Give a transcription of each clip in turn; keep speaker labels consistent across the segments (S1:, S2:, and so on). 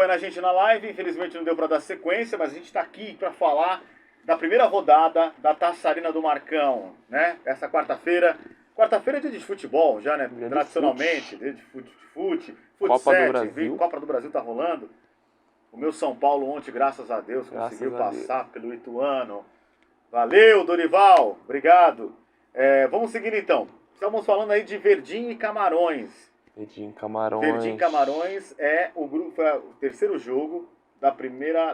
S1: acompanhando a gente na live. Infelizmente não deu para dar sequência, mas a gente está aqui para falar da primeira rodada da Taça Arena do Marcão, né? Essa quarta-feira. Quarta-feira é dia de futebol já, né?
S2: Dia de
S1: tradicionalmente, dia de fute,
S2: Copa do Brasil.
S1: Copa do Brasil tá rolando. O meu São Paulo ontem, graças a Deus, conseguiu
S2: Graças a
S1: passar pelo Ituano. Valeu, Dorival. Obrigado. Vamos seguindo então. Estamos falando aí de Verdinho e Camarões.
S2: Verdinho Camarões.
S1: Verdinho Camarões é o terceiro jogo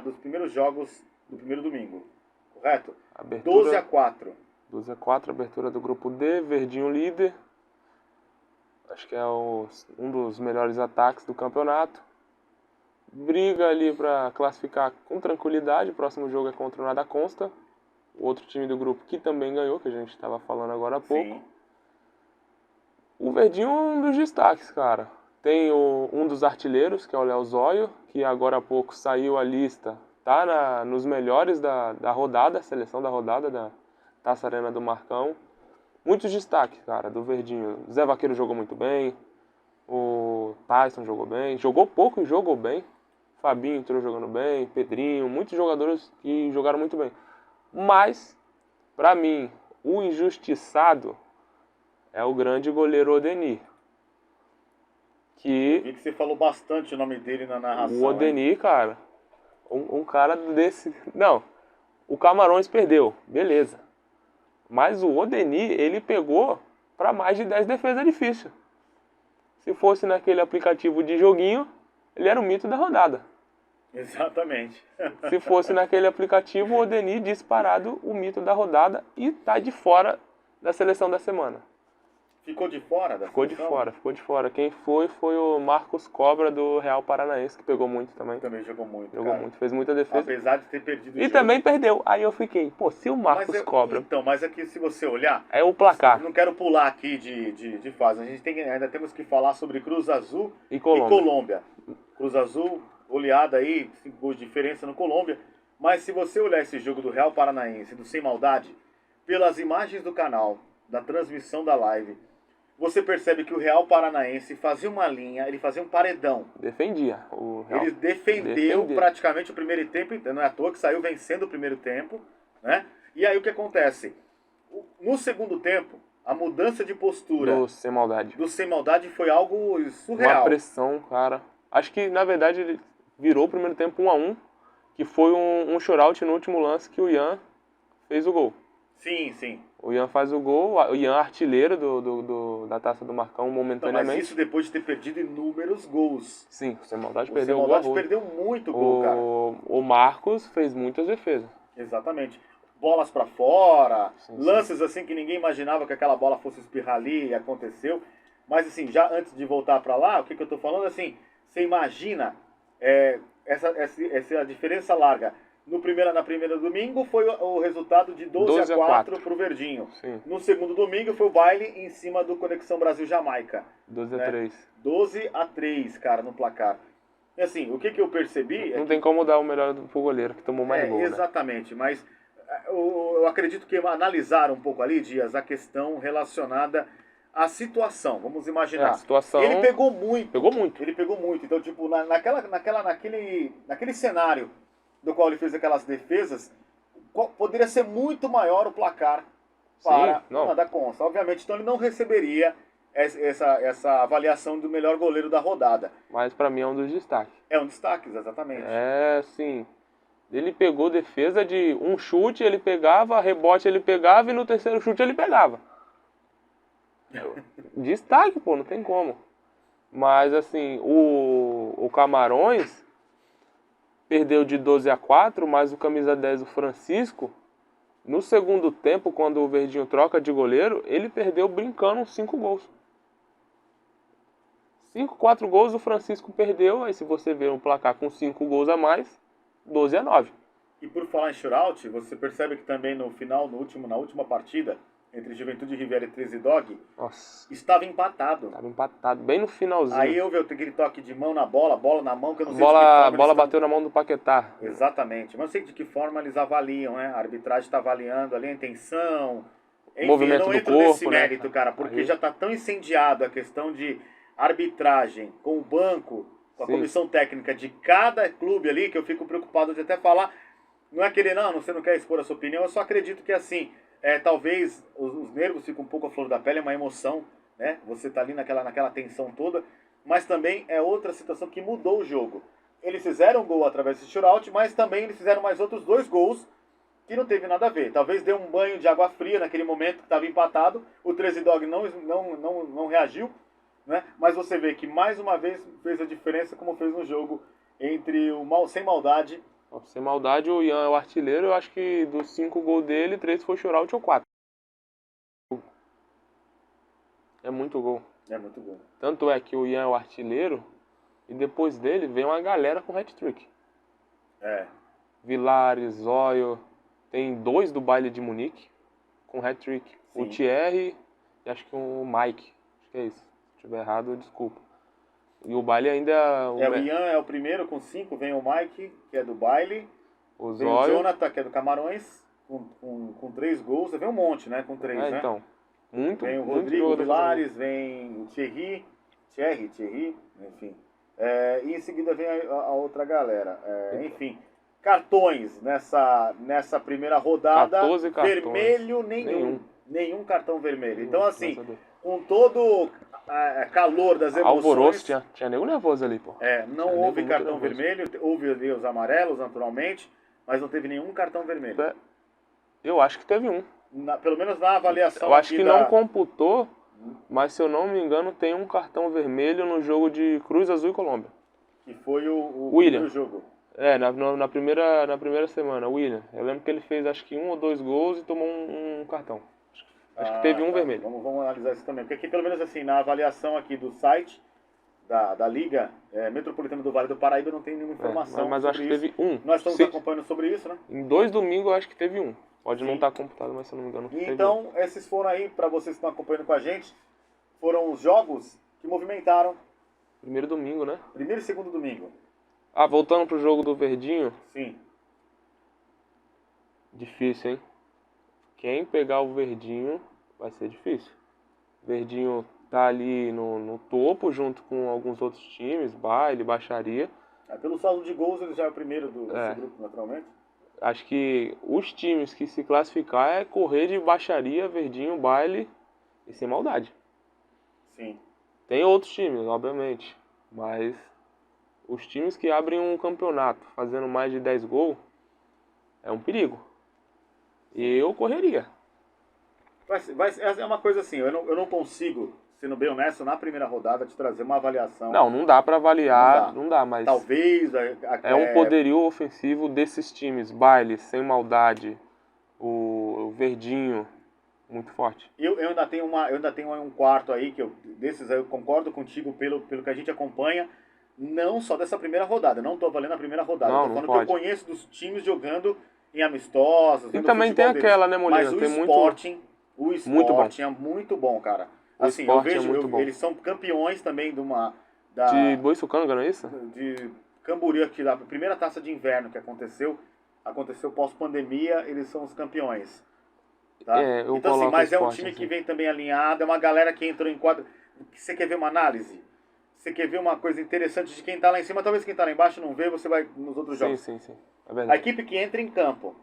S1: dos primeiros jogos do primeiro domingo. Correto?
S2: Abertura,
S1: 12-4.
S2: 12-4, abertura do grupo D, Verdinho líder. Acho que é um dos melhores ataques do campeonato. Briga ali para classificar com tranquilidade. O próximo jogo é contra o Nada Consta, o outro time do grupo que também ganhou, que a gente estava falando agora há pouco.
S1: Sim.
S2: O Verdinho é um dos destaques, cara. Tem um dos artilheiros, que é o Léo Zóio, que agora há pouco saiu a lista. Tá nos melhores da rodada, seleção da rodada da Taça Arena do Marcão. Muitos destaques, cara, do Verdinho. Zé Vaqueiro jogou muito bem. O Tyson jogou bem. Jogou pouco e jogou bem. Fabinho entrou jogando bem. Pedrinho. Muitos jogadores que jogaram muito bem. Mas, pra mim, o injustiçado é o grande goleiro Odenir.
S1: Vi que você falou bastante o nome dele na narração.
S2: O Odenir, cara, um cara desse... Não, o Camarões perdeu, beleza. Mas o Odenir, ele pegou para mais de 10 defesas difíceis. Se fosse naquele aplicativo de joguinho, ele era o mito da rodada.
S1: Exatamente.
S2: Se fosse naquele aplicativo, o Odenir disparado o mito da rodada e tá de fora da seleção da semana.
S1: Ficou de fora da
S2: Ficou
S1: seleção?
S2: ficou de fora. Quem foi o Marcos Cobra do Real Paranaense, que pegou muito também.
S1: Também jogou muito,
S2: Jogou muito, fez muita defesa.
S1: Apesar de ter perdido o
S2: E
S1: jogo.
S2: também perdeu. Aí eu fiquei, pô, se o Marcos Cobra...
S1: Então, mas aqui se você olhar...
S2: É o placar.
S1: Não quero pular aqui de fase. A gente ainda temos que falar sobre Cruz Azul
S2: E Colômbia.
S1: Cruz Azul, oleada aí, 5 gols de diferença no Colômbia. Mas se você olhar esse jogo do Real Paranaense, do Sem Maldade, pelas imagens do canal, da transmissão da live... Você percebe que o Real Paranaense fazia uma linha, ele fazia um paredão.
S2: Defendia.
S1: Ele defendeu praticamente o primeiro tempo, não é à toa que saiu vencendo o primeiro tempo, né? E aí o que acontece? No segundo tempo, a mudança de postura
S2: do Sem Maldade
S1: foi algo surreal.
S2: Uma pressão, cara. Acho que, na verdade, ele virou o primeiro tempo 1-1, que foi um shootout no último lance que o Ian fez o gol.
S1: Sim, sim.
S2: O Ian faz o gol, o Ian artilheiro da Taça do Marcão momentaneamente.
S1: Mas isso depois de ter perdido inúmeros gols.
S2: Sim, o Sem Maldade
S1: perdeu o gol. Perdeu muito gol, cara.
S2: O Marcos fez muitas defesas.
S1: Exatamente. Bolas pra fora,
S2: sim,
S1: lances assim que ninguém imaginava que aquela bola fosse espirrar ali e aconteceu. Mas assim, já antes de voltar pra lá, o que eu tô falando assim, você imagina essa diferença larga. Na primeira domingo foi o resultado de 12-4 pro Verdinho.
S2: Sim.
S1: No segundo domingo foi o baile em cima do Conexão Brasil-Jamaica.
S2: 12-3.
S1: 12-3, cara, no placar. E assim, o que eu percebi...
S2: Não tem como dar o melhor pro goleiro, que tomou mais gol,
S1: exatamente, né? Mas eu acredito que analisaram um pouco ali, Dias, a questão relacionada à situação. Vamos imaginar.
S2: A situação...
S1: Ele pegou muito.
S2: Ele
S1: pegou muito. Então, tipo, naquele cenário do qual ele fez aquelas defesas, poderia ser muito maior o placar para o Nada Consta. Obviamente, então ele não receberia essa avaliação do melhor goleiro da rodada.
S2: Mas para mim é um dos destaques.
S1: É um destaque, exatamente.
S2: Sim. Ele pegou defesa de um chute, ele pegava, rebote ele pegava e no terceiro chute ele pegava. Destaque, pô, não tem como. Mas assim, o Camarões perdeu de 12-4, mas o camisa 10, o Francisco, no segundo tempo, quando o Verdinho troca de goleiro, ele perdeu brincando 5 gols. 4 gols o Francisco perdeu, aí se você ver um placar com 5 gols a mais, 12-9.
S1: E por falar em shootout, você percebe que também no final, na última partida, entre Juventude Riviera e 13 Dog, estava empatado.
S2: Estava empatado, bem no finalzinho.
S1: Aí houve aquele toque de mão na bola na mão, que eu não sei
S2: de que forma. A bola
S1: estão...
S2: bateu na mão do Paquetá.
S1: Exatamente, mas não sei de que forma eles avaliam, né? A arbitragem está avaliando ali a intenção. Enfim,
S2: movimento
S1: eu não entro nesse mérito, cara, porque já está tão incendiado a questão de arbitragem com o banco, com a
S2: Sim.
S1: comissão técnica de cada clube ali, que eu fico preocupado de até falar, não é querer, não, você não quer expor a sua opinião, eu só acredito que assim, talvez os nervos ficam um pouco à flor da pele, é uma emoção, né? Você tá ali naquela tensão toda, mas também é outra situação que mudou o jogo. Eles fizeram um gol através desse shootout, mas também eles fizeram mais outros 2 gols que não teve nada a ver. Talvez deu um banho de água fria naquele momento que estava empatado, o 13 Dog não reagiu, né? Mas você vê que mais uma vez fez a diferença como fez no jogo entre o Sem Maldade.
S2: Sem maldade, o Ian é o artilheiro. Eu acho que dos 5 gols dele, 3 foi shootout ou 4. É muito gol.
S1: É muito bom.
S2: Tanto é que o Ian é o artilheiro e depois dele vem uma galera com hat-trick.
S1: É.
S2: Vilares, Zóio, tem 2 do Baile de Munique com hat-trick. O Thierry e acho que o Mike. Acho que é isso. Se estiver errado, desculpa. E o Baile ainda...
S1: O Ian é o primeiro com 5, vem o Mike, que é do Baile.
S2: O
S1: Vem
S2: Zóio.
S1: o Jonathan, que é do Camarões, com 3 gols. Vem um monte, né? Com 3, né?
S2: Então.
S1: Vem o Rodrigo Vilares, vem o Thierry, enfim. E em seguida vem a outra galera. Enfim, cartões nessa primeira rodada.
S2: 14 cartões.
S1: Vermelho nenhum cartão vermelho. Então, assim, com todo calor das emoções...
S2: Alvoroço, tinha nego nervoso ali, pô.
S1: Não houve cartão vermelho, houve ali os amarelos, naturalmente, mas não teve nenhum cartão vermelho.
S2: Eu acho que teve um.
S1: Pelo menos na avaliação.
S2: Eu acho que não computou, mas se eu não me engano, tem um cartão vermelho no jogo de Cruz Azul e Colômbia.
S1: Que foi o
S2: William.
S1: Jogo.
S2: Na primeira semana, o William. Eu lembro que ele fez acho que 1 ou 2 gols e tomou um cartão. Acho que teve um vermelho.
S1: Vamos analisar isso também. Porque aqui, pelo menos assim, na avaliação aqui do site da Liga Metropolitana do Vale do Paraíba, não tem nenhuma informação
S2: mas
S1: sobre
S2: acho que teve um.
S1: Nós estamos acompanhando sobre isso, né?
S2: Em 2 domingos eu acho que teve um. Pode não estar computado, mas se eu não me engano teve
S1: Então, esses foram aí, para vocês que estão acompanhando com a gente, foram os jogos que movimentaram.
S2: Primeiro domingo, né?
S1: Primeiro e segundo domingo.
S2: Voltando pro jogo do Verdinho.
S1: Sim.
S2: Difícil, hein? Quem pegar o Verdinho vai ser difícil. O Verdinho tá ali no topo, junto com alguns outros times, Baile, Baixaria.
S1: Pelo saldo de gols, ele já é o primeiro desse grupo, naturalmente.
S2: Acho que os times que se classificar é correr de Baixaria, Verdinho, Baile e Sem Maldade.
S1: Sim.
S2: Tem outros times, obviamente, mas os times que abrem um campeonato fazendo mais de 10 gols é um perigo. E eu correria.
S1: É uma coisa assim, eu não consigo, sendo bem honesto, na primeira rodada te trazer uma avaliação.
S2: Não dá pra avaliar, não dá, mas...
S1: Talvez...
S2: É um poderio ofensivo desses times, Baile, Sem Maldade, o Verdinho, muito forte.
S1: Eu ainda tenho um quarto aí, desses aí eu concordo contigo pelo que a gente acompanha, não só dessa primeira rodada, não tô avaliando a primeira rodada,
S2: Não,
S1: tô falando
S2: não pode.
S1: que eu conheço dos times jogando em amistosos,
S2: E também tem aquela, né, Molina?
S1: Mas o
S2: tem
S1: Sporting
S2: muito bom.
S1: é muito bom, cara.
S2: O
S1: Assim, eu
S2: Sporting é muito bom.
S1: Eles são campeões também
S2: de Boiçucanga, não é isso?
S1: De Camboriú, que a primeira taça de inverno que aconteceu pós-pandemia, eles são os campeões. Tá? Então assim, mas é um time que vem também alinhado, é uma galera que entrou em quadro. Você quer ver uma análise? Você quer ver uma coisa interessante de quem tá lá em cima? Talvez quem tá lá embaixo não vê, você vai nos outros jogos.
S2: Sim. É verdade.
S1: A equipe que entra em campo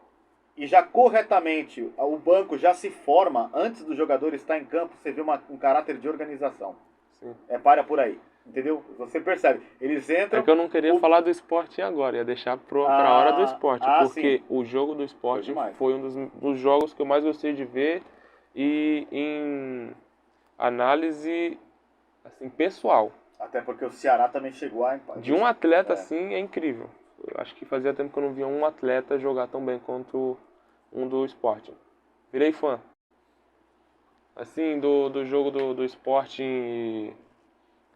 S1: e já corretamente o banco já se forma antes do jogador estar em campo, você vê um caráter de organização.
S2: Sim.
S1: Para por aí. Entendeu? Você percebe. Eles entram...
S2: É que eu não queria falar do Sporting agora, ia deixar pra hora do Sporting, porque o jogo do Sporting foi um dos jogos que eu mais gostei de ver e em análise assim, pessoal.
S1: Até porque o Ceará também chegou a...
S2: De um atleta assim é incrível. Eu acho que fazia tempo que eu não via um atleta jogar tão bem quanto um do Sporting. Virei fã. Assim, do jogo do Sporting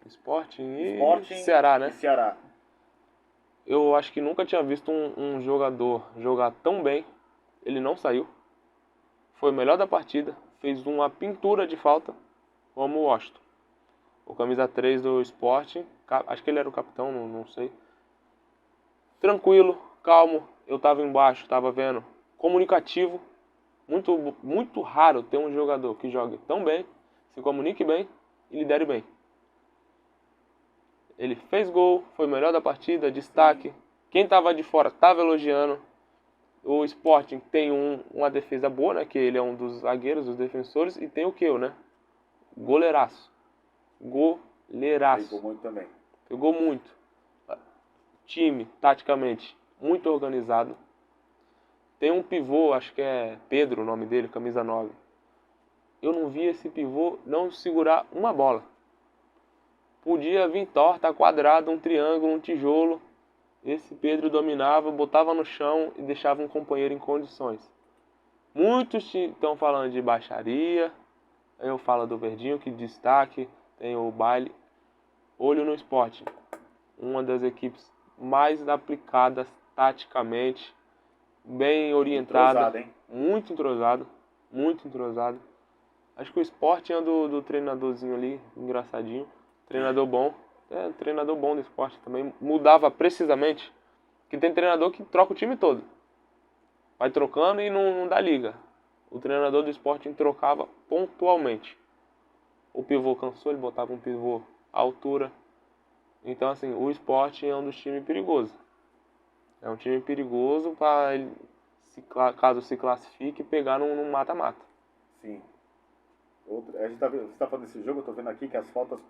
S2: e Ceará, né?
S1: Ceará.
S2: Eu acho que nunca tinha visto um jogador jogar tão bem. Ele não saiu. Foi o melhor da partida. Fez uma pintura de falta, como o Washington. O camisa 3 do Sporting. Acho que ele era o capitão, não sei. Tranquilo, calmo. Eu tava embaixo, tava vendo. Comunicativo. Muito, muito raro ter um jogador que jogue tão bem, se comunique bem e lidere bem. Ele fez gol, foi o melhor da partida, destaque. Quem tava de fora tava elogiando. O Sporting tem uma defesa boa, né? Que ele é um dos zagueiros, dos defensores. E tem o Keu, né? Goleiraço. Goleiraço.
S1: Pegou muito também.
S2: Pegou muito. Time, taticamente, muito organizado. Tem um pivô, acho que é Pedro o nome dele, camisa 9. Eu não vi esse pivô não segurar uma bola. Podia vir torta, quadrado, um triângulo, um tijolo. Esse Pedro dominava, botava no chão e deixava um companheiro em condições. Muitos estão falando de baixaria. Eu falo do Verdinho, que destaque. Tem o Baile. Olho no Sporting. Uma das equipes mais aplicadas taticamente. Bem orientada.
S1: Entrosado, hein?
S2: Muito entrosado. Muito entrosado. Acho que o Sporting é do treinadorzinho ali, engraçadinho. Treinador bom. É, treinador bom do Sporting também. Mudava precisamente. Que tem treinador que troca o time todo. Vai trocando e não dá liga. O treinador do Sporting trocava pontualmente. O pivô cansou, ele botava um pivô à altura. Então, assim, o Sporting é um dos times perigosos. É um time perigoso para ele, caso se classifique, pegar num mata-mata.
S1: Sim. A gente você está falando desse jogo, eu estou vendo aqui que as faltas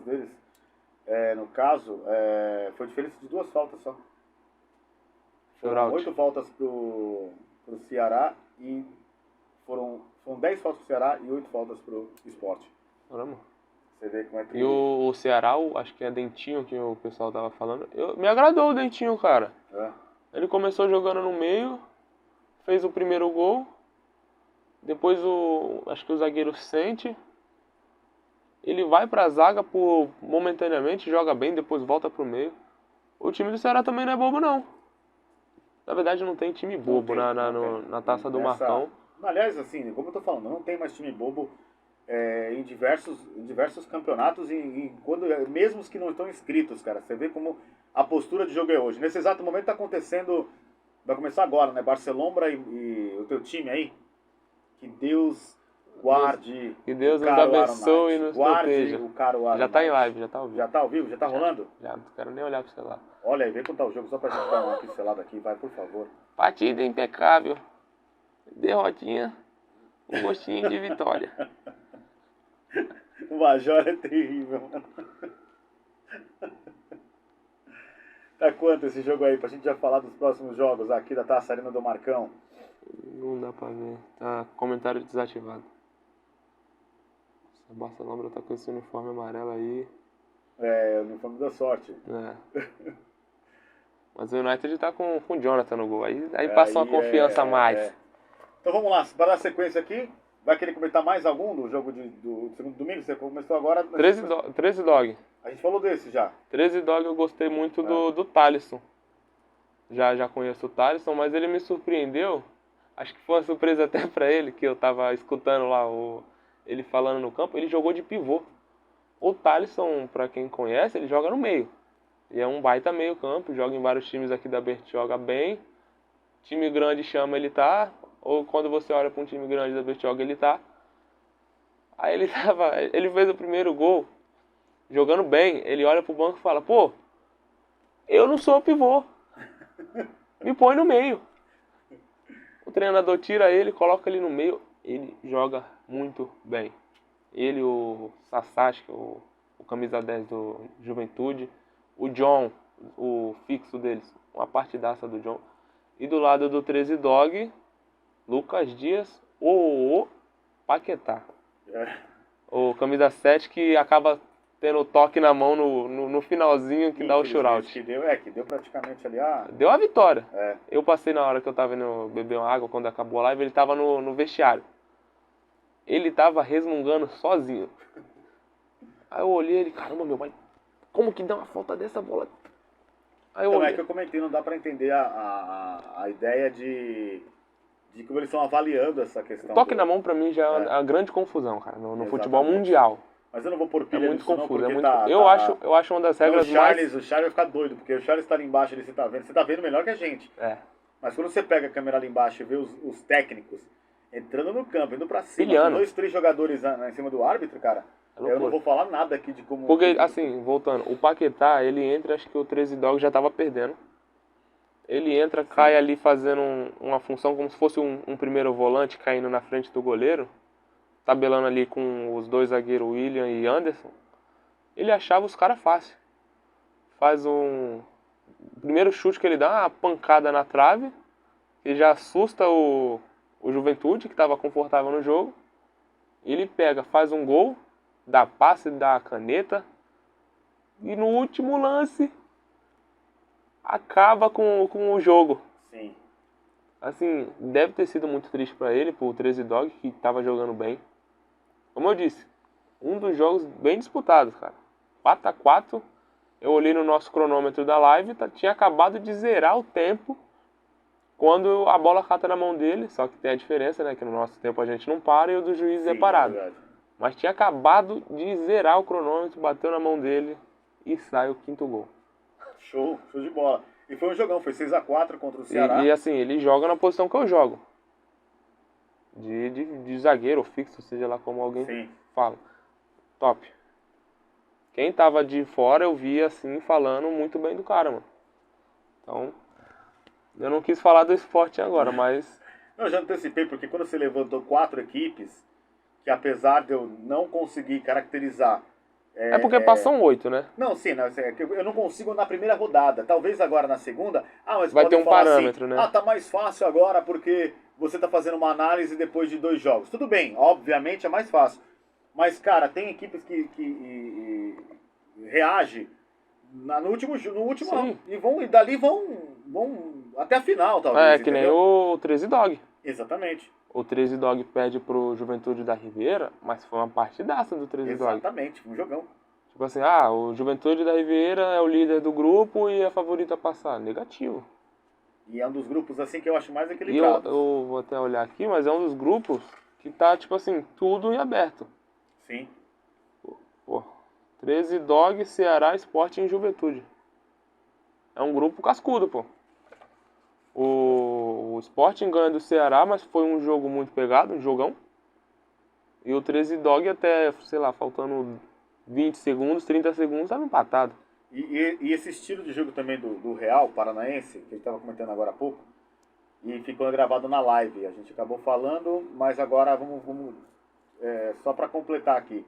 S1: deles, no caso, foi diferença de 2 faltas só. Foram 8 faltas pro Ceará e foram 10 faltas pro Ceará e 8 faltas pro Sport.
S2: Caramba.
S1: Você vê como é que...
S2: E o Ceará, acho que é Dentinho que o pessoal tava falando. Me agradou o Dentinho, cara. Ele começou jogando no meio, fez o primeiro gol. Depois acho que o zagueiro sente. Ele vai pra zaga momentaneamente, joga bem, depois volta pro meio. O time do Ceará também não é bobo, não. Na verdade, não tem time bobo na taça do Marcão.
S1: Aliás, assim, como eu tô falando, não tem mais time bobo em diversos campeonatos, mesmo os que não estão inscritos, cara. Você vê como a postura de jogo é hoje. Nesse exato momento tá acontecendo, vai começar agora, né? Barcelona e o teu time aí. Que Deus guarde.
S2: Que Deus nos abençoe e nos proteja.
S1: O caro Aaron
S2: já tá em live, já tá ao vivo.
S1: Já tá ao vivo? Já tá rolando?
S2: Já, não quero nem olhar pro celular.
S1: Olha aí, vê como tá o jogo, só pra gente dar uma pincelada aqui, vai, por favor.
S2: Partida impecável. Derrotinha, um gostinho de vitória.
S1: O Major é terrível, mano. Tá quanto esse jogo aí? Pra gente já falar dos próximos jogos aqui da Taça Arena do Marcão.
S2: Não dá pra ver. Tá comentário desativado. A Barcelona tá com esse uniforme amarelo aí.
S1: É, o uniforme da sorte.
S2: É. Mas o United tá com o Jonathan no gol. Aí passa uma confiança a mais.
S1: Então vamos lá, para dar sequência aqui, vai querer comentar mais algum do jogo do segundo domingo? Você começou agora...
S2: 13 Dog.
S1: A gente falou desse já.
S2: 13 Dog eu gostei muito do Thalisson. Já conheço o Thalisson, mas ele me surpreendeu. Acho que foi uma surpresa até pra ele, que eu tava escutando lá ele falando no campo. Ele jogou de pivô. O Thalisson, pra quem conhece, ele joga no meio. E é um baita meio campo, joga em vários times aqui da Bertioga bem. Time grande chama, ele tá. Ou quando você olha pra um time grande da Bertioga, ele tá. Aí ele fez o primeiro gol, jogando bem. Ele olha pro banco e fala, pô, eu não sou pivô. Me põe no meio. O treinador tira ele, coloca ele no meio. Ele joga muito bem. Ele, o Sasashi, o camisa 10 do Juventude. O John, o fixo deles. Uma partidaça do John. E do lado do 13 Dog, Lucas Dias, o Paquetá. O camisa 7 que acaba tendo o toque na mão no finalzinho que dá o shootout.
S1: Que deu praticamente ali
S2: Deu a vitória. Eu passei na hora que eu tava indo beber uma água, quando acabou a live, ele tava no vestiário. Ele tava resmungando sozinho. Aí eu olhei ele, caramba, meu pai, como que dá uma falta dessa bola? Aí
S1: então é que eu comentei, não dá pra entender a ideia de como eles estão avaliando essa questão.
S2: O toque na mão pra mim já é uma grande confusão, cara, no futebol mundial.
S1: Mas eu não vou pôr pilha
S2: muito confuso,
S1: não,
S2: eu acho uma das regras mais...
S1: O Charles vai ficar doido, porque o Charles tá ali embaixo, você tá vendo melhor que a gente. Mas quando você pega a câmera ali embaixo e vê os técnicos entrando no campo, indo pra cima, com 2, 3 jogadores em cima do árbitro, cara,
S2: É
S1: Eu não
S2: loucura.
S1: vou falar nada aqui de como...
S2: Porque, assim, voltando, o Paquetá, ele entra, acho que o 13 Dog já tava perdendo. Ele entra, cai
S1: Sim.
S2: ali fazendo uma função como se fosse um primeiro volante caindo na frente do goleiro, tabelando ali com os dois zagueiros, William e Anderson. Ele achava os caras fácil. Faz o primeiro chute que ele dá, uma pancada na trave, que já assusta o Juventude, que estava confortável no jogo. Ele pega, faz um gol, dá passe, dá caneta, e no último lance acaba com o jogo.
S1: Sim.
S2: Assim, deve ter sido muito triste pra ele, pro 13 Dog, que tava jogando bem. Como eu disse, um dos jogos bem disputados, cara. 4-4. Eu olhei no nosso cronômetro da live, tinha acabado de zerar o tempo quando a bola cata na mão dele. Só que tem a diferença, né? Que no nosso tempo a gente não para e o do juiz é
S1: Sim,
S2: parado.
S1: verdade.
S2: Mas tinha acabado de zerar o cronômetro, bateu na mão dele e sai o quinto gol.
S1: Show de bola. E foi um jogão, foi 6-4 contra o Ceará.
S2: E assim, ele joga na posição que eu jogo. De zagueiro ou fixo, seja lá como alguém
S1: Sim.
S2: fala. Top. Quem tava de fora eu via assim falando muito bem do cara, mano. Então, eu não quis falar do esporte agora, mas
S1: Não, eu já antecipei, porque quando você levantou 4 equipes, que apesar de eu não conseguir caracterizar...
S2: é porque passam 8, né?
S1: Não, sim, não, é que eu não consigo na primeira rodada. Talvez agora na segunda. Ah, mas
S2: Vai
S1: podem
S2: ter um
S1: falar
S2: parâmetro,
S1: assim,
S2: né?
S1: ah, tá mais fácil agora porque você tá fazendo uma análise depois de 2 jogos. Tudo bem, obviamente é mais fácil. Mas, cara, tem equipes que reagem no último
S2: Sim.
S1: e dali vão até a final, talvez,
S2: É que nem
S1: entendeu?
S2: o 13 Dog.
S1: Exatamente.
S2: O 13 Dog perde pro Juventude da Ribeira, mas foi uma partidaça do 13 Dog.
S1: Exatamente, um jogão.
S2: Tipo assim, o Juventude da Ribeira é o líder do grupo e é favorito a passar. Negativo.
S1: E é um dos grupos assim que eu acho mais
S2: E eu
S1: equilibrado.
S2: vou até olhar aqui, mas é um dos grupos que tá, tipo assim, tudo em aberto.
S1: Sim.
S2: Pô, 13 Dog, Ceará, Sport e Juventude. É um grupo cascudo, pô. O Sporting ganha do Ceará, mas foi um jogo muito pegado, um jogão. E o 13 Dog até, sei lá, faltando 20 segundos, 30 segundos, estava empatado.
S1: E esse estilo de jogo também do Real Paranaense, que a gente estava comentando agora há pouco, e ficou gravado na live. A gente acabou falando, mas agora vamos só para completar aqui.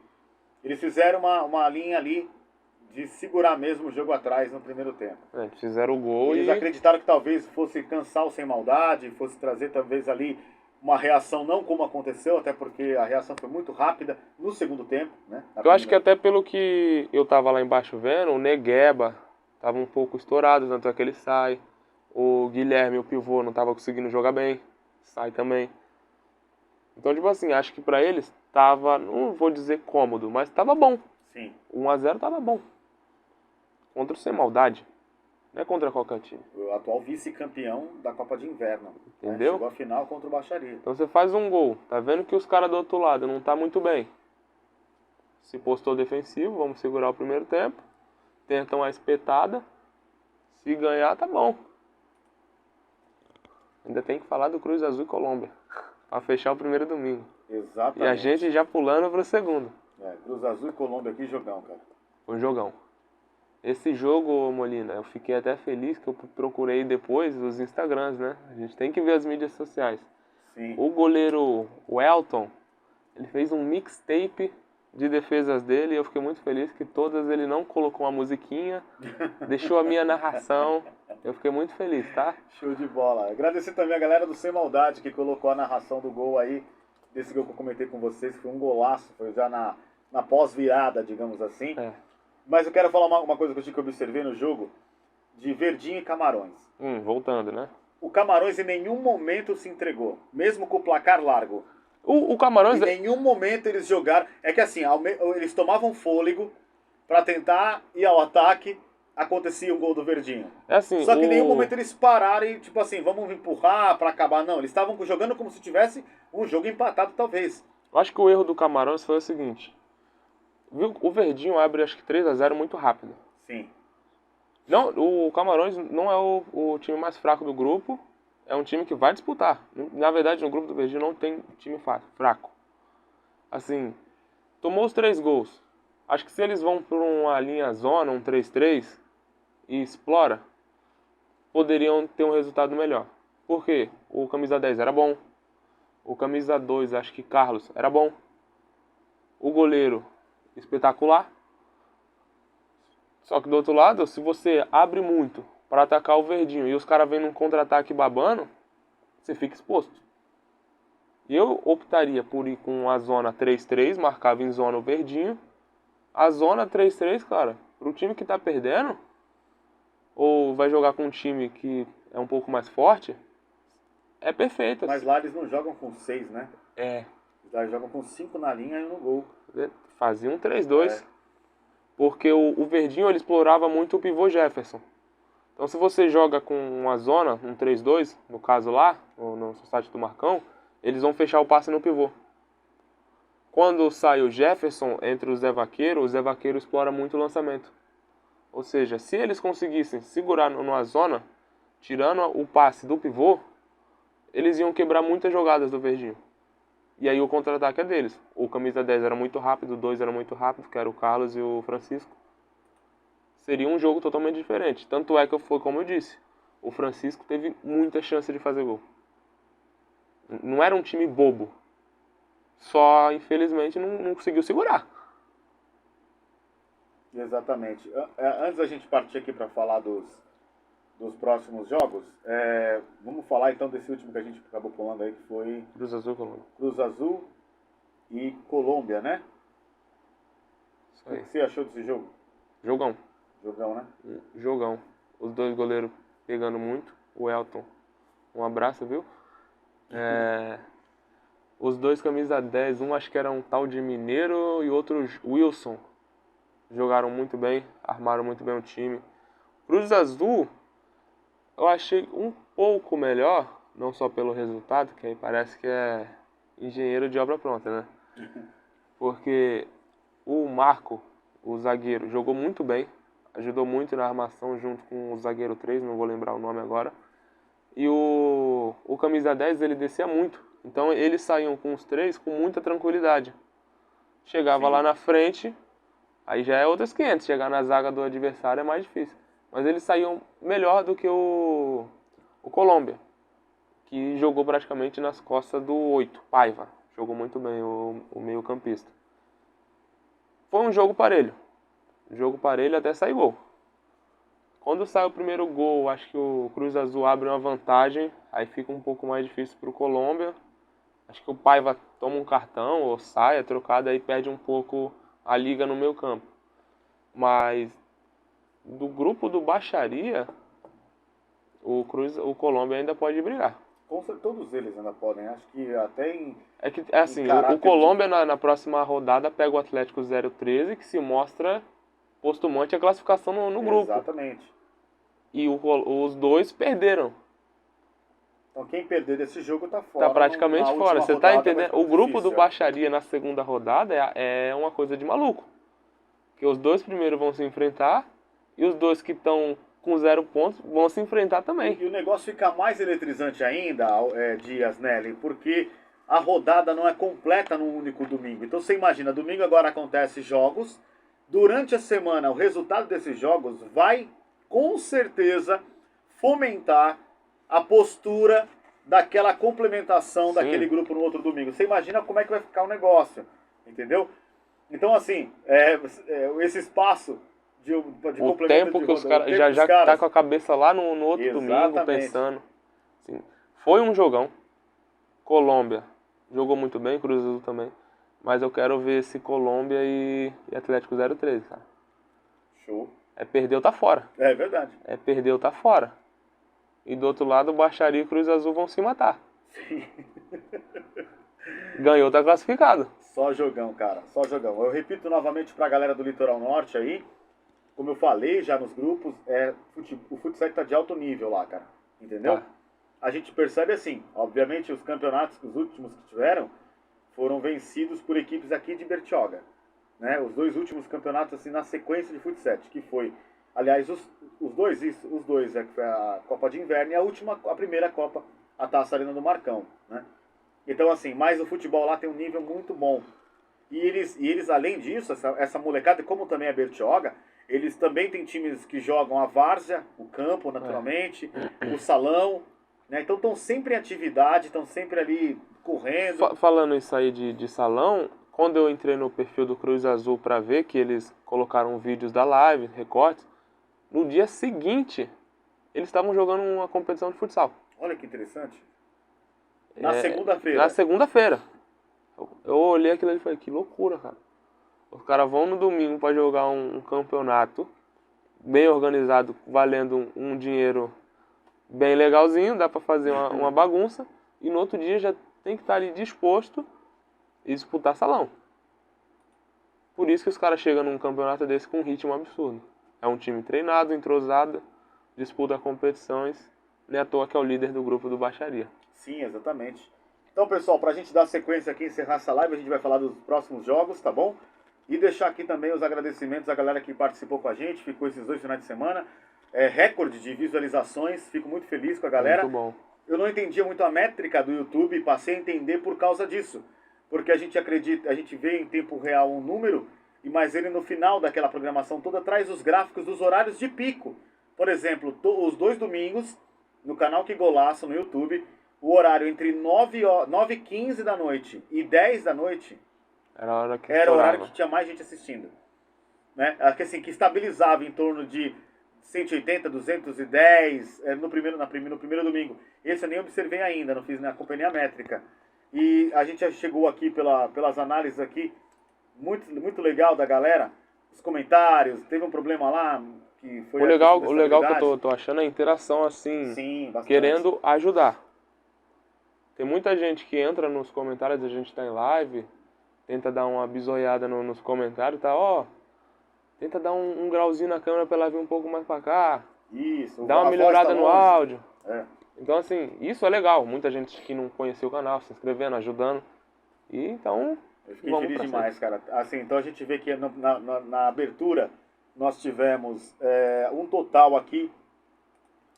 S1: Eles fizeram uma linha ali de segurar mesmo o jogo atrás no primeiro tempo.
S2: Eles fizeram o gol
S1: Eles
S2: e
S1: acreditaram que talvez fosse cansar o Sem Maldade, fosse trazer talvez ali uma reação não como aconteceu, até porque a reação foi muito rápida no segundo tempo, né?
S2: eu acho que até pelo que eu tava lá embaixo vendo, o Negueba tava um pouco estourado, tanto é que ele sai. O Guilherme, o pivô, não tava conseguindo jogar bem, sai também. Então, tipo assim, acho que pra eles tava, não vou dizer cômodo, mas tava bom.
S1: Sim.
S2: 1-0 tava bom. Contra o Sem Maldade. Não é contra qualquer time.
S1: O atual vice-campeão da Copa de Inverno. Né?
S2: Entendeu?
S1: Chegou à final contra o Baixaria.
S2: Então você faz um gol, tá vendo que os caras do outro lado não tá muito bem. Se postou defensivo, vamos segurar o primeiro tempo. Tentam a espetada. Se ganhar, tá bom. Ainda tem que falar do Cruz Azul e Colômbia. Pra fechar o primeiro domingo.
S1: Exatamente.
S2: E a gente já pulando pro segundo.
S1: Cruz Azul e Colômbia aqui, jogão, cara.
S2: Foi um jogão. Esse jogo, Molina, eu fiquei até feliz que eu procurei depois os Instagrams, né? A gente tem que ver as mídias sociais.
S1: Sim.
S2: O goleiro Welton, ele fez um mixtape de defesas dele e eu fiquei muito feliz que todas ele não colocou uma musiquinha, deixou a minha narração. Eu fiquei muito feliz, tá?
S1: Show de bola. Agradecer também a galera do Sem Maldade que colocou a narração do gol aí, desse gol que eu comentei com vocês, foi um golaço, foi já na pós-virada, digamos assim.
S2: É.
S1: Mas eu quero falar uma coisa que eu observei no jogo, de Verdinho e Camarões.
S2: Voltando, né?
S1: O Camarões em nenhum momento se entregou, mesmo com o placar largo.
S2: O Camarões...
S1: Em nenhum momento eles jogaram... É que assim, eles tomavam fôlego para tentar ir ao ataque, acontecia um gol do Verdinho.
S2: É assim,
S1: Só que em nenhum momento eles pararam e, tipo assim, vamos empurrar para acabar. Não, eles estavam jogando como se tivesse um jogo empatado, talvez.
S2: Eu acho que o erro do Camarões foi o seguinte. Viu? O Verdinho abre acho que 3-0 muito rápido.
S1: Sim.
S2: Não, o Camarões não é o time mais fraco do grupo. É um time que vai disputar. Na verdade, no grupo do Verdinho não tem time fraco. Assim, tomou os 3 gols. Acho que se eles vão por uma linha zona, um 3-3, e explora, poderiam ter um resultado melhor. Por quê? O camisa 10 era bom. O camisa 2, acho que Carlos, era bom. O goleiro, espetacular. Só que do outro lado, se você abre muito para atacar o verdinho e os caras vêm num contra-ataque babando, você fica exposto. E eu optaria por ir com a zona 3-3, marcava em zona o verdinho. A zona 3-3, cara, pro time que tá perdendo, ou vai jogar com um time que é um pouco mais forte, é perfeito.
S1: Mas lá eles não jogam com 6, né?
S2: É.
S1: Eles jogam com 5 na linha e no gol.
S2: Fazia um 3-2. Porque o verdinho ele explorava muito o pivô Jefferson. Então se você joga com uma zona, um 3-2, no caso lá, no site do Marcão, eles vão fechar o passe no pivô. Quando sai o Jefferson entre o Zé Vaqueiro explora muito o lançamento. Ou seja, se eles conseguissem segurar numa zona, tirando o passe do pivô, eles iam quebrar muitas jogadas do verdinho. E aí o contra-ataque é deles. O camisa 10 era muito rápido, o 2 era muito rápido, que era o Carlos e o Francisco. Seria um jogo totalmente diferente. Tanto é que foi como eu disse. O Francisco teve muita chance de fazer gol. Não era um time bobo. Só, infelizmente, não conseguiu segurar.
S1: Exatamente. Antes da gente partir aqui para falar dos próximos jogos, vamos falar então desse último que a gente acabou pulando aí, que foi
S2: Cruz Azul e Colômbia.
S1: Cruz Azul e Colômbia, né? O que você achou desse jogo?
S2: Jogão.
S1: Jogão, né?
S2: Jogão. Os dois goleiros pegando muito. O Elton, um abraço, viu? Os dois camisa 10, um acho que era um tal de Mineiro e outro Wilson. Jogaram muito bem, armaram muito bem o time. Cruz Azul, eu achei um pouco melhor, não só pelo resultado, que aí parece que é engenheiro de obra pronta, né? Porque o Marco, o zagueiro, jogou muito bem, ajudou muito na armação junto com o zagueiro 3, não vou lembrar o nome agora. E o camisa 10, ele descia muito. Então eles saíam com os 3 com muita tranquilidade. Chegava lá na frente, aí já é outros 500. Chegar na zaga do adversário é mais difícil. Mas eles saíam melhor do que o Colômbia, que jogou praticamente nas costas do 8, Paiva. Jogou muito bem o meio campista. Foi um jogo parelho. Jogo parelho até sair gol. Quando sai o primeiro gol, acho que o Cruz Azul abre uma vantagem. Aí fica um pouco mais difícil para o Colômbia. Acho que o Paiva toma um cartão ou sai, é trocado, aí perde um pouco a liga no meio campo. Mas do grupo do Baixaria, o Colômbia ainda pode brigar.
S1: Todos eles ainda podem, acho que até em...
S2: É que, assim, o Colômbia na próxima rodada pega o Atlético 013, que se mostra postumante a classificação no grupo.
S1: Exatamente.
S2: E os dois perderam.
S1: Então quem perder desse jogo tá fora.
S2: Tá praticamente fora. Você tá entendendo? O grupo do Baixaria na segunda rodada é uma coisa de maluco. Que os dois primeiros vão se enfrentar e os dois que estão com 0 pontos vão se enfrentar também.
S1: E o negócio fica mais eletrizante ainda, Dias, Nelly, porque a rodada não é completa num único domingo. Então você imagina, domingo agora acontece jogos. Durante a semana, o resultado desses jogos vai, com certeza, fomentar a postura daquela complementação daquele grupo no outro domingo. Você imagina como é que vai ficar o negócio, entendeu? Então, assim, esse espaço de
S2: o tempo que os caras já tá com a cabeça lá no outro domingo pensando. Assim, foi um jogão. Colômbia jogou muito bem, Cruz Azul também. Mas eu quero ver esse Colômbia e Atlético 013, cara.
S1: Show.
S2: Perdeu, tá fora.
S1: É verdade.
S2: Perdeu, tá fora. E do outro lado, Baixaria e Cruz Azul vão se matar.
S1: Sim.
S2: Ganhou, tá classificado.
S1: Só jogão, cara. Só jogão. Eu repito novamente pra galera do Litoral Norte aí. Como eu falei já nos grupos, o futsal tá de alto nível lá, cara. Entendeu? A gente percebe assim, obviamente os campeonatos, os últimos que tiveram, foram vencidos por equipes aqui de Bertioga. Né? Os dois últimos campeonatos assim na sequência de futsal, que foi, aliás, os dois, que foi a Copa de Inverno e a primeira Copa, a Taça Arena do Marcão, né? Então assim, mas o futebol lá tem um nível muito bom. E eles além disso, essa molecada, como também é Bertioga, eles também têm times que jogam a várzea, o campo, naturalmente, o salão, né? Então estão sempre em atividade, estão sempre ali correndo.
S2: Falando isso aí de salão, quando eu entrei no perfil do Cruz Azul para ver que eles colocaram vídeos da live, recortes, no dia seguinte eles estavam jogando uma competição de futsal.
S1: Olha que interessante. Na segunda-feira.
S2: Na segunda-feira. Eu olhei aquilo ali e falei, que loucura, cara. Os caras vão no domingo para jogar um campeonato bem organizado, valendo um dinheiro bem legalzinho, dá para fazer uma bagunça, e no outro dia já tem que estar ali disposto e disputar salão. Por isso que os caras chegam num campeonato desse com um ritmo absurdo. É um time treinado, entrosado, disputa competições, nem à toa que é o líder do grupo do Baixaria.
S1: Sim, exatamente. Então, pessoal, pra gente dar sequência aqui, encerrar essa live, a gente vai falar dos próximos jogos, tá bom? E deixar aqui também os agradecimentos à galera que participou com a gente, ficou esses 2 finais de semana. Recorde de visualizações, fico muito feliz com a galera.
S2: Muito bom.
S1: Eu não entendia muito a métrica do YouTube, passei a entender por causa disso. Porque a gente acredita, a gente vê em tempo real um número, mas ele no final daquela programação toda traz os gráficos dos horários de pico. Por exemplo, os 2 domingos, no canal Que Golaço, no YouTube, o horário entre 9h15 da noite e 10 da noite
S2: era a hora que
S1: era o horário que tinha mais gente assistindo. Né? Que estabilizava em torno de 180, 210 no primeiro domingo. Esse eu nem observei ainda, não acompanhei a métrica. E a gente já chegou aqui pelas análises aqui, muito legal da galera, os comentários, teve um problema lá que foi...
S2: O legal que eu tô achando é a interação assim,
S1: sim,
S2: querendo ajudar. Tem muita gente que entra nos comentários, a gente tá em live, tenta dar uma bisoiada nos comentários, tá, tenta dar um grauzinho na câmera pra ela vir um pouco mais pra cá.
S1: Isso.
S2: Dá uma melhorada no áudio.
S1: É.
S2: Então, assim, isso é legal. Muita gente que não conhecia o canal, se inscrevendo, ajudando. E então,
S1: eu fiquei feliz demais, cara. Assim, então a gente vê que na abertura nós tivemos um total aqui,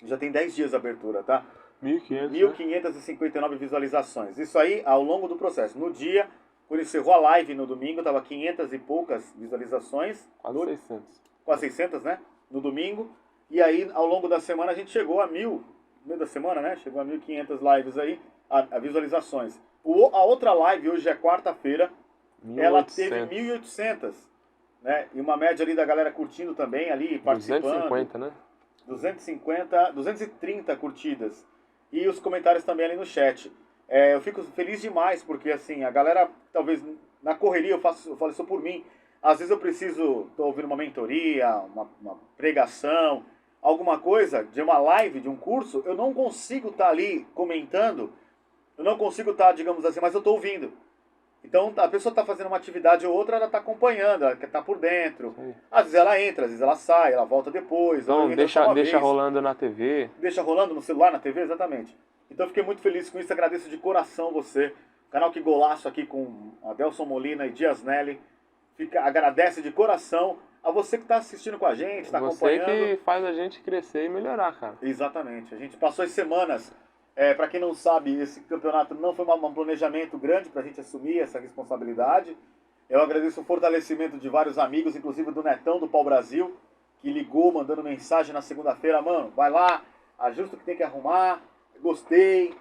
S1: já tem 10 dias a abertura, tá? 1.559 visualizações. Isso aí ao longo do processo. No dia, quando encerrou a live no domingo, tava 500 e poucas visualizações.
S2: Quase 600.
S1: Quase 600, né? No domingo. E aí, ao longo da semana, a gente chegou a 1.000. No meio da semana, né? Chegou a 1.500 lives aí, a visualizações. A outra live, hoje é quarta-feira, ela teve 1.800. Né? E uma média ali da galera curtindo também ali, participando.
S2: 250, né?
S1: 230 curtidas. E os comentários também ali no chat. Eu fico feliz demais, porque assim, a galera, talvez na correria, eu falo isso por mim, às vezes eu tô ouvindo uma mentoria, uma pregação, alguma coisa, de uma live, de um curso, eu não consigo estar ali comentando, eu não consigo estar, digamos assim, mas eu estou ouvindo. Então, a pessoa está fazendo uma atividade ou outra, ela está acompanhando, ela está por dentro. Sim. Às vezes ela entra, às vezes ela sai, ela volta depois.
S2: Então, deixa rolando na TV.
S1: Deixa rolando no celular, na TV, exatamente. Então, eu fiquei muito feliz com isso, agradeço de coração você. Canal Que Golaço aqui com Adelson Molina e Dias Nelly. Agradece de coração a você que está assistindo com a gente, está acompanhando.
S2: Você que faz a gente crescer e melhorar, cara.
S1: Exatamente. A gente passou as semanas... para quem não sabe, esse campeonato não foi um planejamento grande para a gente assumir essa responsabilidade. Eu agradeço o fortalecimento de vários amigos, inclusive do Netão do Pau Brasil, que ligou mandando mensagem na segunda-feira, mano, vai lá, ajusta o que tem que arrumar, gostei,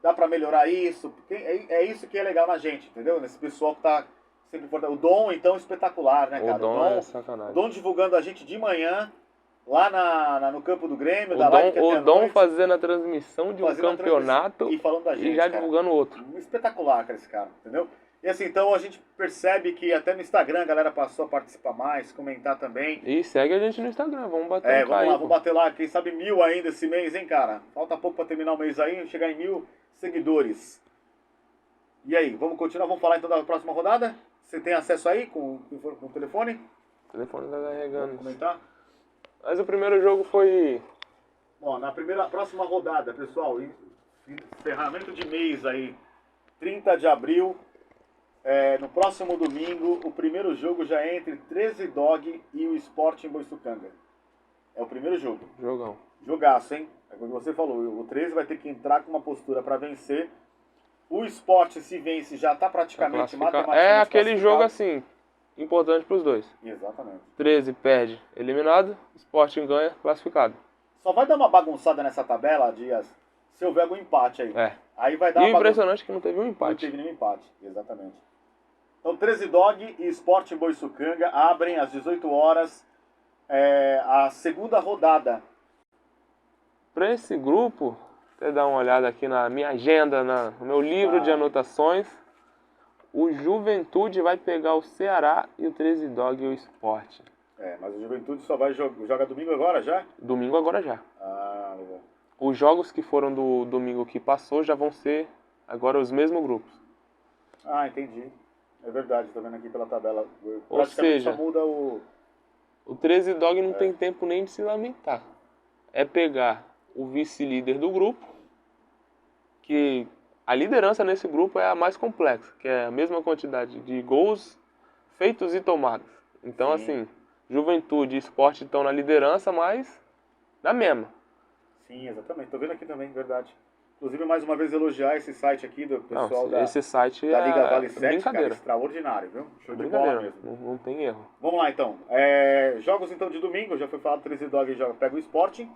S1: dá para melhorar isso. É isso que é legal na gente, entendeu? Nesse pessoal que tá sempre fortalecendo. O Dom, então, espetacular, né, cara?
S2: O Dom é sacanagem.
S1: O Dom divulgando a gente de manhã, lá no campo do Grêmio,
S2: o Dom fazendo a transmissão de um campeonato
S1: e falando da gente,
S2: e já divulgando outro.
S1: Espetacular, cara, esse cara, entendeu? E assim, então a gente percebe que até no Instagram a galera passou a participar mais, comentar também.
S2: E segue a gente no Instagram, vamos bater
S1: lá. Vamos bater lá, quem sabe 1.000 ainda esse mês, hein, cara? Falta pouco pra terminar o mês aí, chegar em 1.000 seguidores. E aí, vamos continuar, vamos falar então da próxima rodada? Você tem acesso aí com o telefone?
S2: O telefone tá carregando.
S1: Vamos comentar?
S2: Mas o primeiro jogo foi...
S1: Bom, próxima rodada, pessoal, encerramento de mês aí, 30 de abril, no próximo domingo, o primeiro jogo já é entre 13 Dog e o Sporting Boiçucanga. É o primeiro jogo.
S2: Jogão.
S1: Jogaço, hein? É como você falou, o 13 vai ter que entrar com uma postura para vencer. O Sport, se vence, já está praticamente matematicamente
S2: É aquele
S1: classificado.
S2: jogo assim, importante para os dois.
S1: Exatamente.
S2: 13 perde, eliminado. Sporting ganha, classificado.
S1: Só vai dar uma bagunçada nessa tabela, Dias, se houver algum empate aí.
S2: É.
S1: Aí vai dar
S2: E
S1: uma
S2: impressionante que não teve um
S1: Não
S2: empate.
S1: teve nenhum empate, exatamente. Então, 13 Dog e Sport Boiçucanga abrem às 18 horas a segunda rodada.
S2: Para esse grupo, até dar uma olhada aqui na minha agenda, no meu livro de anotações. O Juventude vai pegar o Ceará e o 13 Dog e o Sport.
S1: Mas o Juventude só vai joga domingo agora já?
S2: Domingo agora já.
S1: Legal.
S2: Os jogos que foram do domingo que passou já vão ser agora os mesmos grupos.
S1: Entendi. É verdade, tô vendo aqui pela tabela.
S2: Ou seja,
S1: só muda o
S2: 13 Dog não tem tempo nem de se lamentar. É pegar o vice-líder do grupo, que a liderança nesse grupo é a mais complexa, que é a mesma quantidade de gols feitos e tomados. Então, assim, Juventude e Sport estão na liderança, mas na mesma.
S1: Sim, exatamente. Tô vendo aqui também, verdade. Inclusive, mais uma vez, elogiar esse site aqui do pessoal
S2: esse site
S1: da Liga Vale 7,
S2: brincadeira.
S1: Cara, extraordinário, viu? Show de
S2: Brincadeira,
S1: bola mesmo.
S2: não tem erro.
S1: Vamos lá, então. Jogos, então, de domingo. Já foi falado, 13 Dog já pega o Sporting.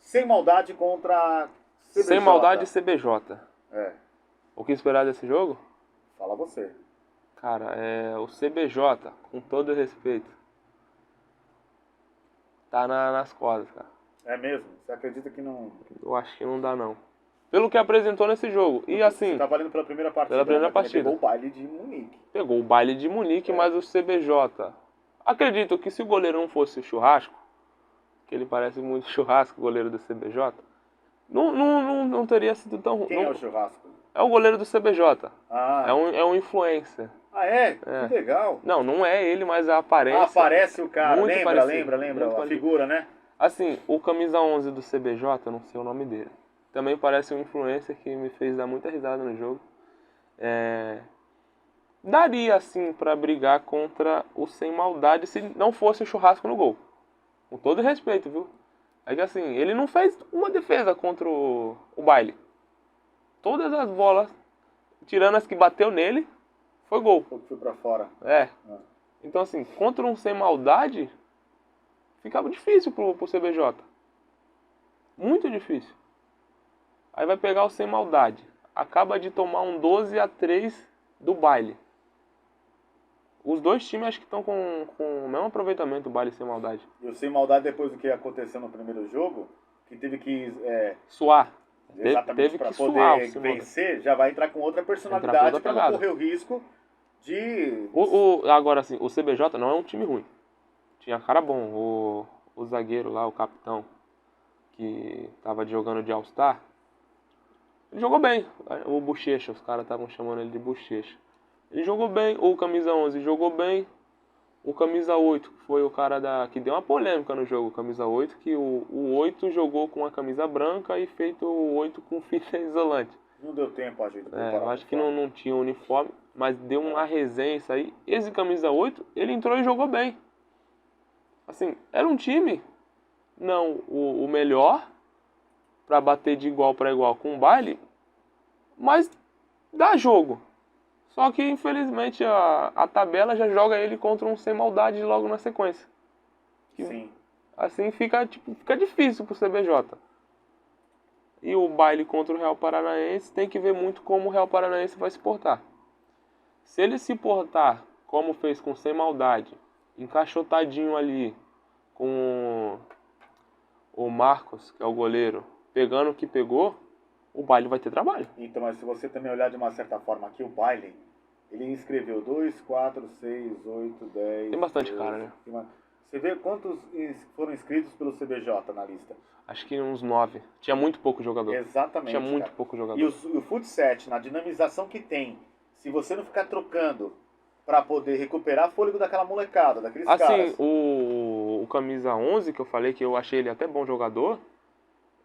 S1: Sem maldade contra CBJ.
S2: Sem maldade, CBJ. O que esperar desse jogo?
S1: Fala você.
S2: Cara, o CBJ, com todo respeito, tá nas cordas, cara.
S1: É mesmo? Você acredita que não...
S2: Eu acho que não dá, não. Pelo que apresentou nesse jogo. E assim...
S1: Você tá valendo pela primeira partida.
S2: Pela primeira partida.
S1: Pegou o baile de Munique.
S2: Pegou o baile de Munique, mas o CBJ... Acredito que se o goleiro não fosse o Churrasco, que ele parece muito Churrasco, o goleiro do CBJ, não teria sido tão ruim.
S1: Quem é o Churrasco?
S2: É o goleiro do CBJ.
S1: Ah.
S2: É um influencer.
S1: Ah, é? Que legal.
S2: Não é ele, mas a aparência.
S1: Aparece o cara.
S2: Muito
S1: Lembra
S2: parecido.
S1: a figura, né?
S2: Assim, o camisa 11 do CBJ, eu não sei o nome dele. Também parece um influencer que me fez dar muita risada no jogo. Daria, assim, pra brigar contra o Sem Maldade se não fosse o Churrasco no gol. Com todo respeito, viu? É que assim, ele não fez uma defesa contra o Baile. Todas as bolas, tirando as que bateu nele, foi gol.
S1: Foi pra fora.
S2: Então assim, contra um Sem Maldade, ficava difícil pro CBJ. Muito difícil. Aí vai pegar o Sem Maldade. Acaba de tomar um 12-3 do Baile. Os dois times acho que estão com o mesmo aproveitamento do Baile e Sem Maldade.
S1: E o Sem Maldade, depois do que aconteceu no primeiro jogo, que teve que...
S2: suar.
S1: Exatamente, para poder vencer, já vai entrar com outra personalidade para não correr o risco de...
S2: Agora assim, o CBJ não é um time ruim. Tinha cara bom. O zagueiro lá, o capitão, que tava jogando de All-Star, ele jogou bem. O Bochecha, os caras estavam chamando ele de Bochecha. Ele jogou bem. O camisa 11 jogou bem. O camisa 8 foi o cara que deu uma polêmica no jogo, o camisa 8, que o 8 jogou com a camisa branca e feito o 8 com fita isolante.
S1: Não deu tempo a gente.
S2: Eu acho que não tinha uniforme, mas deu uma resenha isso aí. Esse camisa 8, ele entrou e jogou bem. Assim, era um time, não o melhor, para bater de igual para igual com o Baile, mas dá jogo. Só que, infelizmente, a tabela já joga ele contra um Sem Maldade logo na sequência.
S1: Sim.
S2: Assim fica difícil pro CBJ. E o Baile contra o Real Paranaense tem que ver muito como o Real Paranaense vai se portar. Se ele se portar como fez com o Sem Maldade, encaixotadinho ali com o Marcos, que é o goleiro, pegando o que pegou, o Baile vai ter trabalho.
S1: Então, mas se você também olhar de uma certa forma aqui, o Baile, ele inscreveu 2, 4, 6, 8, 10...
S2: Tem bastante cara, né?
S1: Você vê quantos foram inscritos pelo CBJ na lista?
S2: Acho que uns 9. Tinha muito pouco jogador.
S1: Exatamente.
S2: Tinha muito pouco jogador.
S1: E o Futset, na dinamização que tem, se você não ficar trocando para poder recuperar fôlego daquela molecada, daqueles caras...
S2: Assim, o camisa 11, que eu falei que eu achei ele até bom jogador,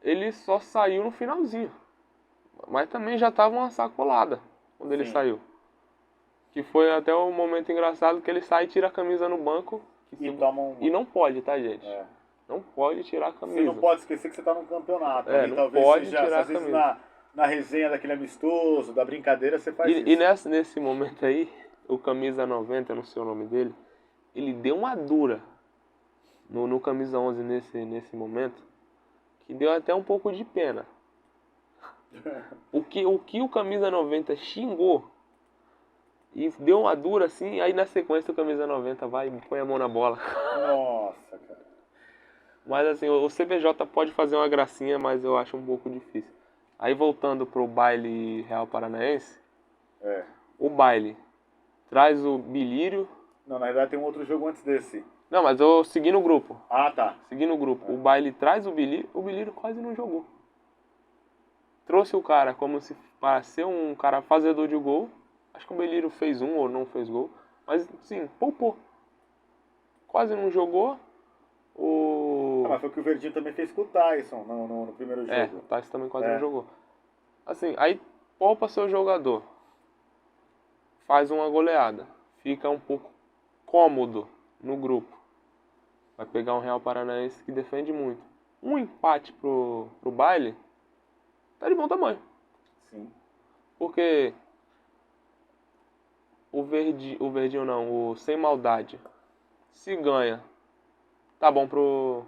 S2: ele só saiu no finalzinho. Mas também já tava uma sacolada quando ele saiu. Que foi até um momento engraçado que ele sai e tira a camisa no banco. E não pode, tá, gente? Não pode tirar a camisa.
S1: Você não pode esquecer que você tá num campeonato.
S2: Não
S1: talvez
S2: pode
S1: seja,
S2: tirar
S1: às
S2: a
S1: vezes
S2: camisa.
S1: na resenha daquele amistoso, da brincadeira, você faz isso.
S2: E nesse momento aí, o camisa 90, eu não sei o nome dele, ele deu uma dura no camisa 11 nesse momento, que deu até um pouco de pena. O que o camisa 90 xingou e deu uma dura assim, aí na sequência o camisa 90 vai e põe a mão na bola.
S1: Nossa, cara.
S2: Mas assim, o CBJ pode fazer uma gracinha, mas eu acho um pouco difícil. Aí voltando pro baile Real Paranaense, o baile traz o Bilírio.
S1: Não, na verdade tem um outro jogo antes desse.
S2: Não, mas eu segui no grupo.
S1: Ah, tá.
S2: Segui no grupo. O baile traz o Bilírio quase não jogou. Trouxe o cara como se para ser um cara fazedor de gol. Acho que o Bilírio fez um ou não fez gol. Mas sim, poupou. Quase não jogou.
S1: Mas foi o que o Verdinho também fez com o Tyson no primeiro jogo.
S2: O Tyson também quase não jogou. Assim, aí poupa seu jogador. Faz uma goleada. Fica um pouco cômodo no grupo. Vai pegar um Real Paranaense que defende muito. Um empate pro baile tá de bom tamanho.
S1: Sim.
S2: Porque o Verdinho não, o Sem Maldade, se ganha, tá bom pro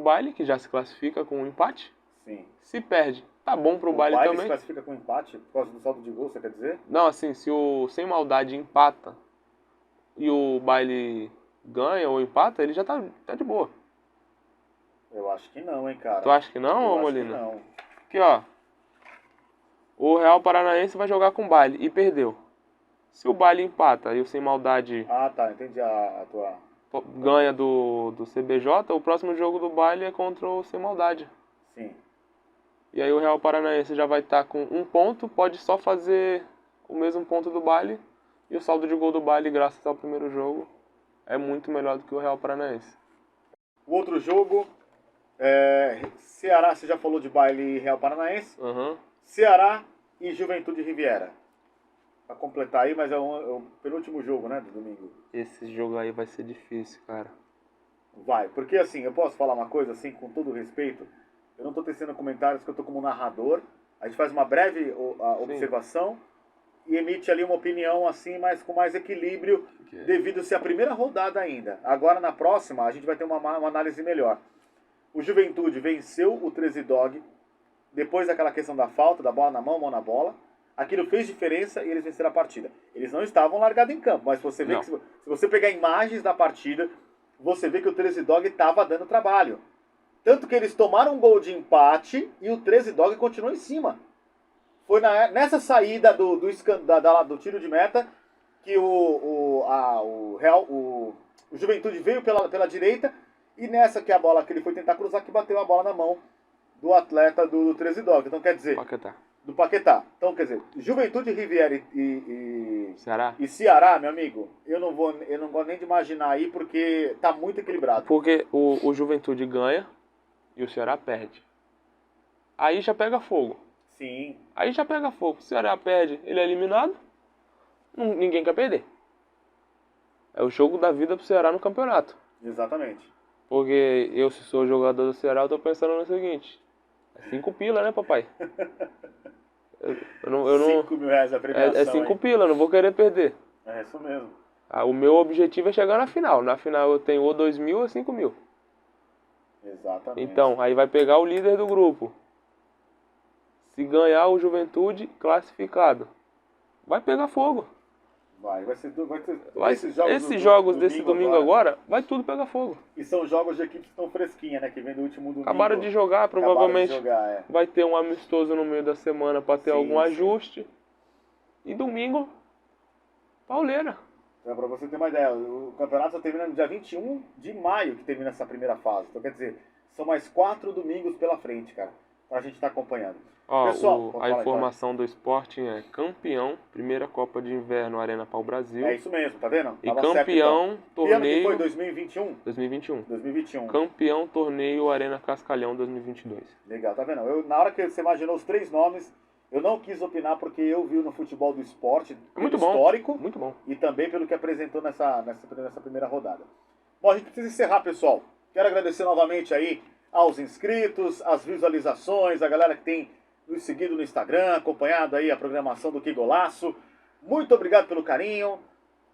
S2: baile, que já se classifica com um empate.
S1: Sim.
S2: Se perde, tá bom pro baile também. O baile
S1: se classifica com empate por causa do saldo de gol, você quer dizer?
S2: Não, assim, se o Sem Maldade empata e o baile ganha ou empata, ele já tá de boa.
S1: Eu acho que não, hein, cara.
S2: Tu acha que não,
S1: ou
S2: Molina?
S1: Acho que não.
S2: Aqui, ó. O Real Paranaense vai jogar com o baile e perdeu. Se o baile empata e o Sem Maldade...
S1: Ah, tá. Entendi a tua...
S2: ganha do CBJ, o próximo jogo do baile é contra o Sem Maldade.
S1: Sim.
S2: E aí o Real Paranaense já vai estar com um ponto, pode só fazer o mesmo ponto do baile. E o saldo de gol do baile, graças ao primeiro jogo, é muito melhor do que o Real Paranaense.
S1: O outro jogo, Ceará, você já falou de baile e Real Paranaense.
S2: Uhum.
S1: Ceará e Juventude Riviera. Pra completar aí, mas é o penúltimo jogo, né, do domingo.
S2: Esse jogo aí vai ser difícil, cara.
S1: Vai, porque assim, eu posso falar uma coisa, assim, com todo respeito. Eu não tô tecendo comentários, que eu tô como narrador. A gente faz uma breve observação e emite ali uma opinião, assim, mas com mais equilíbrio, devido a ser a primeira rodada ainda. Agora, na próxima, a gente vai ter uma análise melhor. O Juventude venceu o 13 Dog, depois daquela questão da falta, da bola na mão na bola. Aquilo fez diferença e eles venceram a partida. Eles não estavam largados em campo, mas você vê que se você pegar imagens da partida, você vê que o 13 Dog estava dando trabalho. Tanto que eles tomaram um gol de empate e o 13 Dog continuou em cima. Foi nessa saída do tiro de meta que o Juventude veio pela direita e nessa que a bola que ele foi tentar cruzar, que bateu a bola na mão do atleta do 13 Dog. Então quer dizer... Do Paquetá. Então, quer dizer, Juventude, Riviera e Ceará, meu amigo, eu não gosto nem de imaginar aí, porque tá muito equilibrado.
S2: Porque o Juventude ganha e o Ceará perde. Aí já pega fogo.
S1: Sim.
S2: Aí já pega fogo. O Ceará perde, ele é eliminado, ninguém quer perder. É o jogo da vida pro Ceará no campeonato.
S1: Exatamente.
S2: Porque eu, se sou jogador do Ceará, eu tô pensando no seguinte: é 5 pila, né, papai? Eu não,
S1: 5 mil reais a premiação.
S2: É 5 pila, eu não vou querer perder.
S1: É isso mesmo.
S2: O meu objetivo é chegar na final. Na final eu tenho ou 2 mil ou 5 mil.
S1: Exatamente.
S2: Então, aí vai pegar o líder do grupo. Se ganhar o Juventude, classificado. Vai pegar fogo. Esses jogos desse domingo agora, vai tudo pegar fogo.
S1: E são jogos de equipes que estão fresquinhas, né? Que vem do último domingo.
S2: Acabaram de jogar, provavelmente vai ter um amistoso no meio da semana para ter algum ajuste. E domingo, pauleira.
S1: Então, para você ter uma ideia, o campeonato só termina no dia 21 de maio, que termina essa primeira fase. Então, quer dizer, são mais 4 domingos pela frente, cara, pra gente estar acompanhando.
S2: Pessoal, a informação do Sporting é campeão, primeira Copa de Inverno Arena Pau Brasil.
S1: É isso mesmo, tá vendo?
S2: E campeão
S1: certo, então.
S2: torneio...
S1: Que ano que foi? 2021?
S2: 2021.
S1: 2021.
S2: Campeão torneio Arena Cascalhão 2022.
S1: Legal, tá vendo? Na hora que você imaginou os 3 nomes, eu não quis opinar porque eu vi no futebol do esporte,
S2: muito
S1: histórico,
S2: bom, muito bom.
S1: E também pelo que apresentou nessa primeira rodada. Bom, a gente precisa encerrar, pessoal. Quero agradecer novamente aí aos inscritos, as visualizações, a galera que tem nos seguindo no Instagram, acompanhado aí a programação do Que Golaço. Muito obrigado pelo carinho.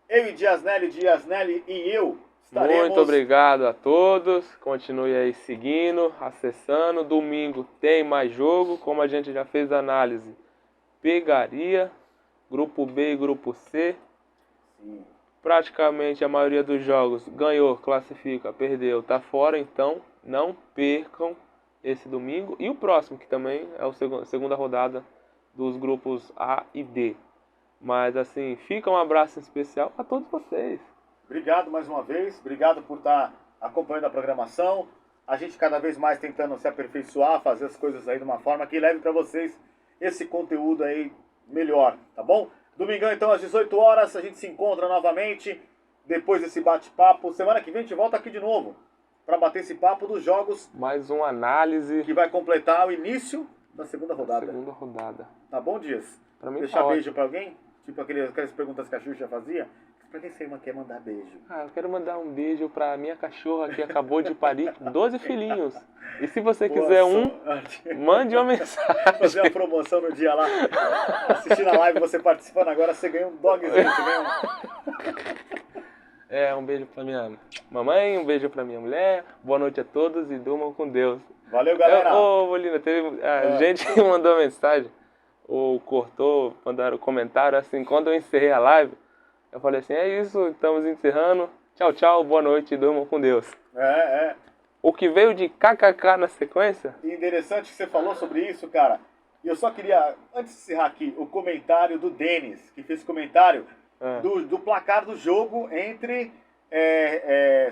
S1: Eu e Diasnelli e eu estaremos...
S2: Muito obrigado a todos. Continue aí seguindo, acessando. Domingo tem mais jogo, como a gente já fez a análise. Pegaria, grupo B e grupo C.
S1: Sim.
S2: Praticamente a maioria dos jogos ganhou, classifica, perdeu, tá fora. Então não percam esse domingo e o próximo, que também é a segunda rodada dos grupos A e D. Mas assim, fica um abraço especial a todos vocês.
S1: Obrigado mais uma vez, obrigado por estar acompanhando a programação. A gente cada vez mais tentando se aperfeiçoar, fazer as coisas aí de uma forma que leve para vocês esse conteúdo aí melhor, tá bom? Domingão então às 18 horas, a gente se encontra novamente, depois desse bate-papo. Semana que vem a gente volta aqui de novo, para bater esse papo dos jogos.
S2: Mais uma análise.
S1: Que vai completar o início da segunda rodada.
S2: Segunda rodada.
S1: Tá bom, Dias?
S2: Pra mim
S1: deixar
S2: tá
S1: beijo
S2: ótimo.
S1: pra alguém? Tipo aquelas perguntas que a Xuxa fazia. Pra quem você quer mandar beijo?
S2: Eu quero mandar um beijo pra minha cachorra que acabou de parir 12 filhinhos. E se você quiser mande uma mensagem.
S1: Fazer uma promoção no dia lá. Assistindo a live, você participando agora, você ganha um dogzinho. Você ganha
S2: um beijo pra minha mamãe, um beijo pra minha mulher. Boa noite a todos e durmam com Deus.
S1: Valeu, galera.
S2: Ô, Molina, teve gente que mandou mensagem, ou cortou, mandaram comentário, assim, quando eu encerrei a live, eu falei assim, é isso, estamos encerrando. Tchau, tchau, boa noite e durmam com Deus. O que veio de kkk na sequência?
S1: Interessante que você falou sobre isso, cara. E eu só queria, antes de encerrar aqui, o comentário do Denis, que fez comentário do placar do jogo entre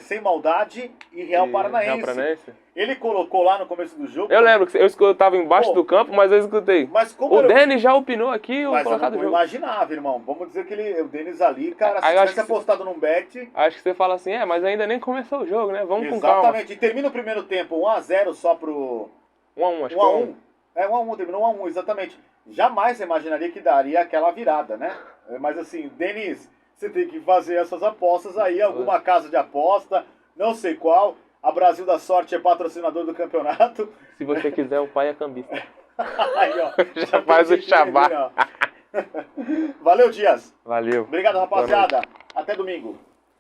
S1: Sem Maldade e Real Paranaense. Ele colocou lá no começo do jogo...
S2: Eu lembro que eu estava embaixo do campo, mas eu escutei.
S1: Mas como
S2: o Denis já opinou aqui o placar do jogo.
S1: Mas eu não imaginava, irmão. Vamos dizer que o Denis ali, cara, se tivesse apostado num bet...
S2: Acho que você fala assim, mas ainda nem começou o jogo, né? Vamos com calma.
S1: Exatamente. E termina o primeiro tempo 1-0 só pro...
S2: 1-1, acho que 1-1.
S1: 1-1, terminou 1-1, exatamente. Jamais você imaginaria que daria aquela virada, né? Mas assim, Denis, você tem que fazer essas apostas aí, alguma casa de aposta, não sei qual. A Brasil da Sorte é patrocinador do campeonato.
S2: Se você quiser, o pai é cambista.
S1: Aí, ó.
S2: Já faz o xabá.
S1: Valeu, Dias.
S2: Valeu.
S1: Obrigado, rapaziada. Até domingo.